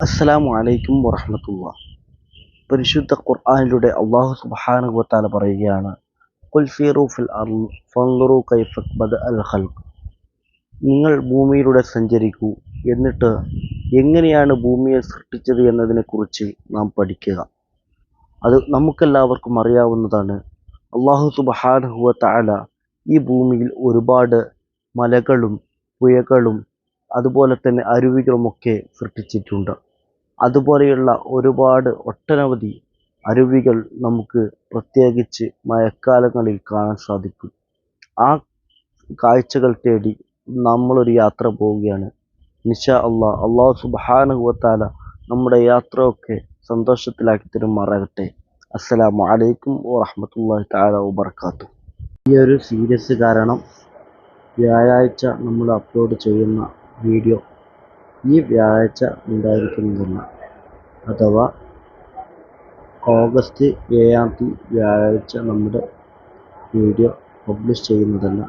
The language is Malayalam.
അസ്സലാമു അലൈക്കും വറഹ്മത്തുള്ളാഹി. പരിശുദ്ധ ഖുർആനിലൂടെ അല്ലാഹു സുബ്ഹാനഹു വ തആല പറയുകയാണ്, ഖുൽ സീറൂ ഫിൽ അർള് ഫൻളുറൂ കൈഫ ബദഅൽ ഖൽഖ്. നിങ്ങൾ ഭൂമിയിലൂടെ സഞ്ചരിക്കൂ, എന്നിട്ട് എങ്ങനെയാണ് ഭൂമിയെ സൃഷ്ടിച്ചത് എന്നതിനെക്കുറിച്ച് നാം പഠിക്കുക. അത് നമുക്കെല്ലാവർക്കും അറിയാവുന്നതാണ്. അല്ലാഹു സുബ്ഹാനഹു വ തആല ഈ ഭൂമിയിൽ ഒരുപാട് മലകളും പുഴകളും അതുപോലെ തന്നെ അരുവികളുമൊക്കെ സൃഷ്ടിച്ചിട്ടുണ്ട്. അതുപോലെയുള്ള ഒട്ടനവധി അരുവികൾ നമുക്ക് പ്രത്യേകിച്ച് മഴക്കാലങ്ങളിൽ കാണാൻ സാധിക്കും. ആ കാഴ്ചകൾ തേടി നമ്മളൊരു യാത്ര പോവുകയാണ്. ഇൻഷാ അല്ലാഹ്. അല്ലാഹു സുബ്ഹാനഹു വ തആല നമ്മുടെ യാത്രയൊക്കെ സന്തോഷത്തിലാക്കി തരുമാറാകട്ടെ. അസ്സലാമു അലൈക്കും വറഹ്മത്തുള്ളാഹി തആല വബറകാതുഹു. ഈ ഒരു സീരീസ് കാരണം വ്യാഴാഴ്ച നമ്മൾ അപ്ലോഡ് ചെയ്യുന്ന വീഡിയോ ഈ വ്യാഴാഴ്ച ഉണ്ടായിരിക്കുന്നതല്ല, അഥവാ ഓഗസ്റ്റ് 7 വ്യാഴാഴ്ച നമ്മുടെ വീഡിയോ പബ്ലിഷ് ചെയ്യുന്നതല്ല.